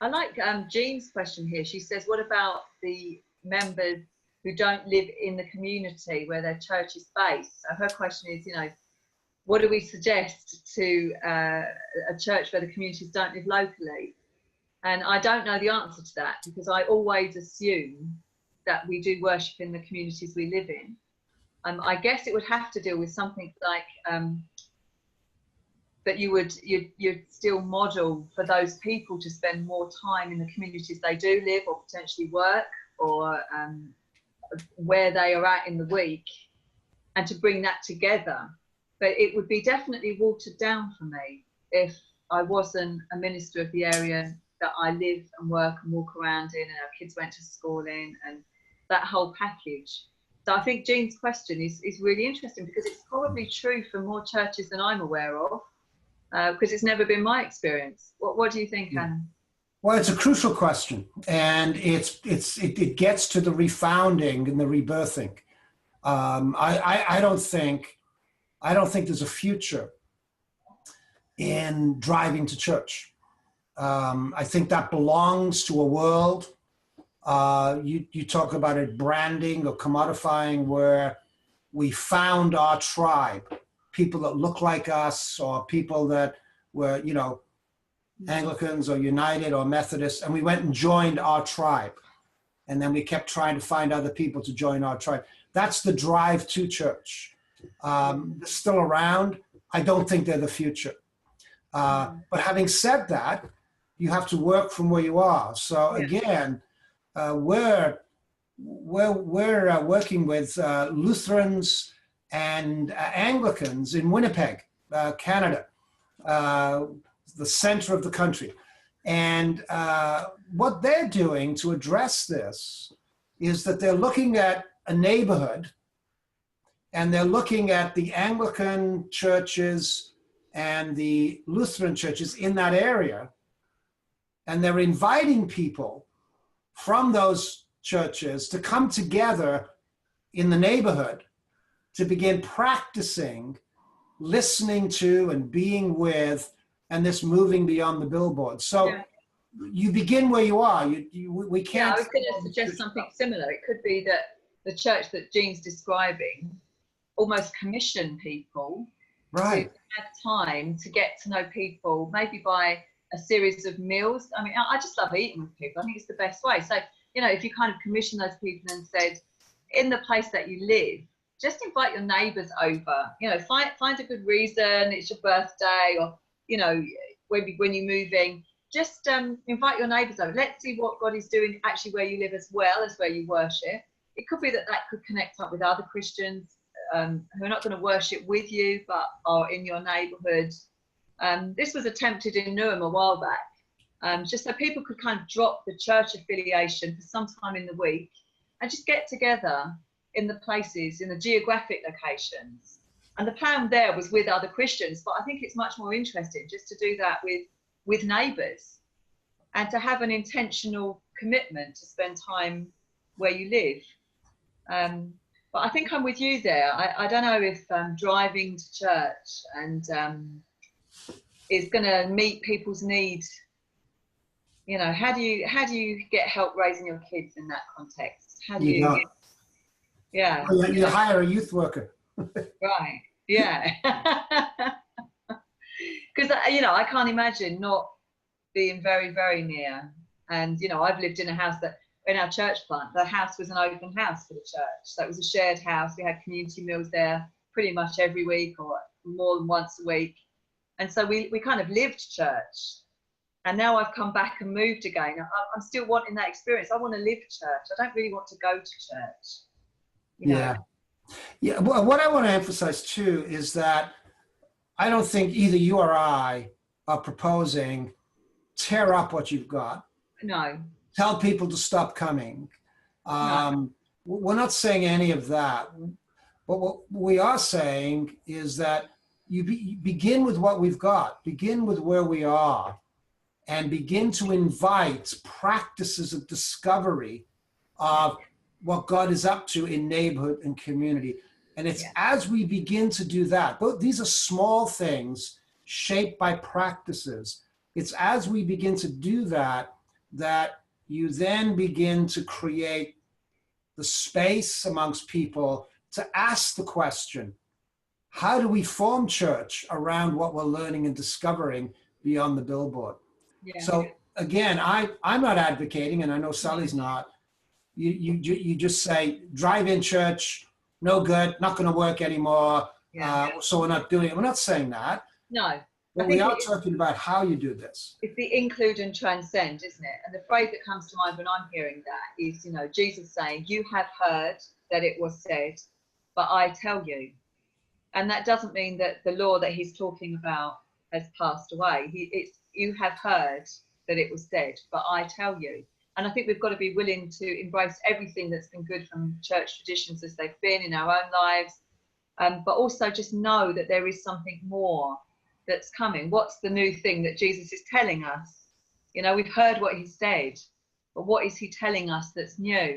I like Jean's question here. She says, what about the members who don't live in the community where their church is based? So her question is, what do we suggest to a church where the communities don't live locally? And I don't know the answer to that, because I always assume that we do worship in the communities we live in. I guess it would have to deal with something like that you'd still model for those people to spend more time in the communities they do live, or potentially work, or where they are at in the week, and to bring that together. But it would be definitely watered down for me if I wasn't a minister of the area that I live and work and walk around in, and our kids went to school in, and that whole package. So I think Jean's question is really interesting, because it's probably true for more churches than I'm aware of, because it's never been my experience. What do you think, Hannah? Well, it's a crucial question, and it gets to the refounding and the rebirthing. I don't think there's a future in driving to church. I think that belongs to a world. You talk about it branding or commodifying, where we found our tribe, people that look like us, or people that were, Anglicans or United or Methodists, and we went and joined our tribe. And then we kept trying to find other people to join our tribe. That's the drive to church. They're still around. I don't think they're the future. But having said that, you have to work from where you are. So again, we're working with Lutherans and Anglicans in Winnipeg, Canada, the center of the country. And what they're doing to address this is that they're looking at a neighborhood, and they're looking at the Anglican churches and the Lutheran churches in that area, and they're inviting people from those churches to come together in the neighborhood to begin practicing listening to and being with, and this moving beyond the billboard. So you begin where you are. We can't. I was going to suggest something similar. It could be that the church that Jean's describing almost commission people to have time to get to know people, maybe by a series of meals. I mean, I just love eating with people. I think it's the best way. So, if you kind of commission those people and said, in the place that you live, just invite your neighbours over. Find a good reason. It's your birthday, or when you're moving, just invite your neighbours over. Let's see what God is doing actually where you live, as well as where you worship. It could be that could connect up with other Christians who are not going to worship with you, but are in your neighbourhood. This was attempted in Newham a while back, just so people could kind of drop the church affiliation for some time in the week and just get together in the places, in the geographic locations. And the plan there was with other Christians, but I think it's much more interesting just to do that with neighbours, and to have an intentional commitment to spend time where you live. But I think I'm with you there. I don't know if driving to church and is going to meet people's needs. How do you get help raising your kids in that context? How do you? Yeah. You hire a youth worker. Right. Yeah. Because I can't imagine not being very, very near. And I've lived in a house that, in our church plant, the house was an open house for the church. So it was a shared house. We had community meals there pretty much every week, or more than once a week. And so we kind of lived church. And now I've come back and moved again. I'm still wanting that experience. I want to live church. I don't really want to go to church. Yeah. Well, what I want to emphasize too is that I don't think either you or I are proposing tear up what you've got. No. Tell people to stop coming. No. We're not saying any of that. But what we are saying is that you begin with what we've got, begin with where we are, and begin to invite practices of discovery of what God is up to in neighborhood and community. And it's as we begin to do that, but these are small things shaped by practices. It's as we begin to do that that you then begin to create the space amongst people to ask the question, how do we form church around what we're learning and discovering beyond the billboard? Yeah. So again, I'm not advocating, and I know Sally's not, you just say, drive-in church, no good, not going to work anymore, so we're not doing it. We're not saying that. No. But we are talking about how you do this. It's the include and transcend, isn't it? And the phrase that comes to mind when I'm hearing that is, Jesus saying, you have heard that it was said, but I tell you. And that doesn't mean that the law that he's talking about has passed away. It's you have heard that it was said, but I tell you. And I think we've got to be willing to embrace everything that's been good from church traditions as they've been in our own lives, but also just know that there is something more that's coming. What's the new thing that Jesus is telling us? We've heard what he said, but what is he telling us that's new?